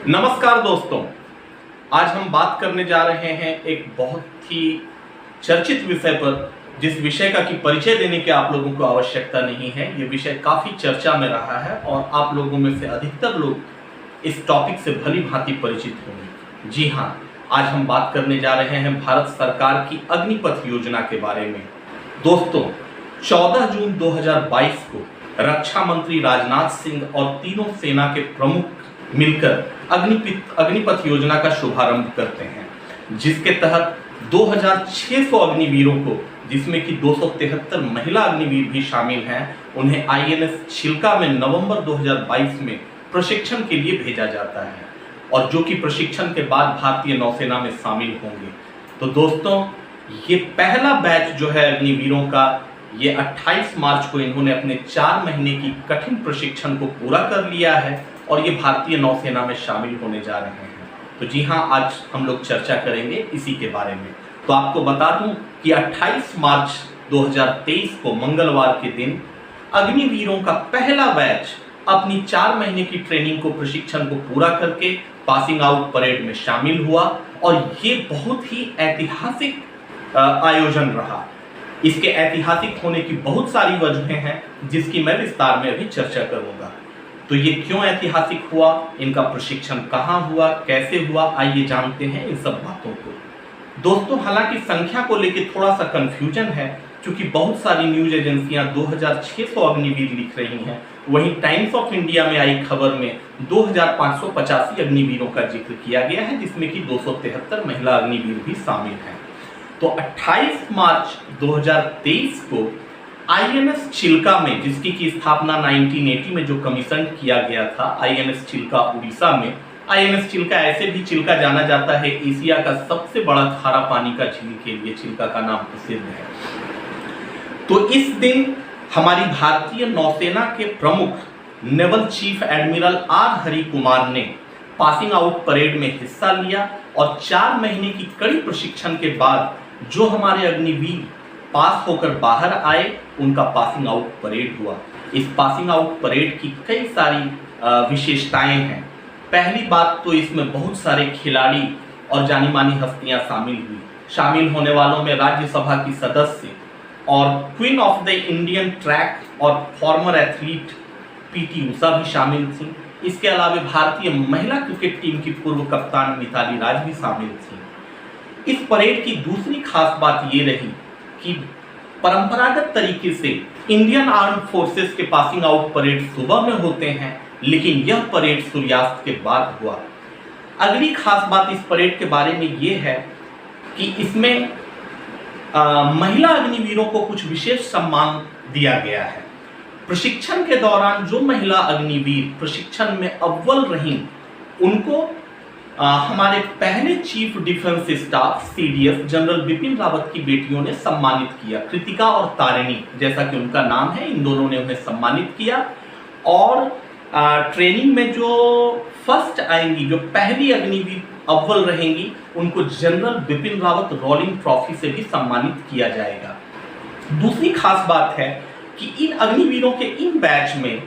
नमस्कार दोस्तों, आज हम बात करने जा रहे हैं एक बहुत ही चर्चित विषय पर, जिस विषय का कि परिचय देने की आप लोगों को आवश्यकता नहीं है। ये विषय काफी चर्चा में रहा है और आप लोगों में से अधिकतर लोग इस टॉपिक से भली भांति परिचित होंगे। जी हाँ, आज हम बात करने जा रहे हैं भारत सरकार की अग्निपथ योजना के बारे में। दोस्तों, 14 जून 2022 को रक्षा मंत्री राजनाथ सिंह और तीनों सेना के प्रमुख मिलकर अग्निपथ योजना का शुभारंभ करते हैं, जिसके तहत 2600 अग्निवीरों को, जिसमें कि 273 महिला अग्निवीर भी शामिल हैं, उन्हें आईएनएस चिल्का में नवंबर 2022 में प्रशिक्षण के लिए भेजा जाता है और जो कि प्रशिक्षण के बाद भारतीय नौसेना में शामिल होंगे। तो दोस्तों, ये पहला बैच जो है अग्निवीरों का, ये 28 मार्च को इन्होंने अपने 4 महीने की कठिन प्रशिक्षण को पूरा कर लिया है और ये भारतीय नौसेना में शामिल होने जा रहे हैं। तो जी हाँ, आज हम लोग चर्चा करेंगे इसी के बारे में। तो आपको बता दूं कि 28 मार्च 2023 को मंगलवार के दिन अग्निवीरों का पहला बैच अपनी 4 महीने की ट्रेनिंग को, प्रशिक्षण को पूरा करके पासिंग आउट परेड में शामिल हुआ और ये बहुत ही ऐतिहासिक आयोजन रहा। इसके ऐतिहासिक होने की बहुत सारी वजहें हैं, जिसकी मैं विस्तार में अभी चर्चा करूंगा। तो ये क्यों ऐतिहासिक हुआ, इनका प्रशिक्षण कहाँ हुआ, कैसे हुआ, आइए जानते हैं इन सब बातों को। दोस्तों, हालांकि संख्या को लेकर थोड़ा सा कंफ्यूजन है, क्योंकि बहुत सारी न्यूज एजेंसियां 2600 अग्निवीर लिख रही हैं, वहीं टाइम्स ऑफ इंडिया में आई खबर में 2585 अग्निवीरों का जिक्र किया गया है, जिसमें कि 273 महिला अग्निवीर भी शामिल हैं। तो 28 मार्च 2023 को आईएनएस चिल्का में, जिसकी की स्थापना 1980 में जो कमीशन किया गया था, आईएनएस चिल्का उड़ीसा में। आईएनएस चिल्का, ऐसे भी चिल्का जाना जाता है, एशिया का सबसे बड़ा खारा पानी का झील के लिए चिल्का का नाम प्रसिद्ध है। तो इस दिन हमारी भारतीय नौसेना के प्रमुख naval chief admiral R Hari Kumar ने पासिंग आउट परेड में हिस्सा लिया और 4 महीने की कड़ी प्रशिक्षण के बाद जो हमारे अग्निवीर पास होकर बाहर आए, उनका पासिंग आउट परेड हुआ। इस पासिंग आउट परेड की कई सारी विशेषताएं हैं। पहली बात तो इसमें बहुत सारे खिलाड़ी और जानी मानी हस्तियां शामिल हुई। शामिल होने वालों में राज्यसभा की सदस्य और queen of the Indian track और फॉर्मर एथलीट पीटी उषा भी शामिल थी। इसके अलावा भारतीय महिला क्रिकेट टीम की पूर्व कप्तान मिताली राज भी शामिल थी। इस परेड की दूसरी खास बात ये रही कि परंपरागत तरीके से इंडियन आर्म्ड फोर्सेस के पासिंग आउट परेड सुबह में होते हैं, लेकिन यह परेड सूर्यास्त के बाद हुआ। अगली खास बात इस परेड के बारे में यह है कि इसमें महिला अग्निवीरों को कुछ विशेष सम्मान दिया गया है। प्रशिक्षण के दौरान जो महिला अग्निवीर प्रशिक्षण में अव्वल रहीं, उनको हमारे पहले chief defence staff CDS general Bipin Rawat की बेटियों ने सम्मानित किया। कृतिका और तारिणी, जैसा कि उनका नाम है, इन दोनों ने उन्हें सम्मानित किया। और ट्रेनिंग में जो फर्स्ट आएंगी, जो पहली अग्निवीर अव्वल रहेंगी, उनको general Bipin Rawat rolling trophy से भी सम्मानित किया जाएगा। दूसरी खास बात है कि इन अग्निवीरों के इन बैच में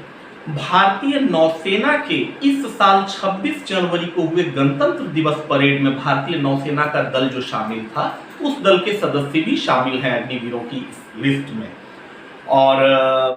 भारतीय नौसेना के इस साल 26 जनवरी को हुए गणतंत्र दिवस परेड में भारतीय नौसेना का दल जो शामिल था, उस दल के सदस्य भी शामिल हैं अग्निवीरों की इस लिस्ट में। और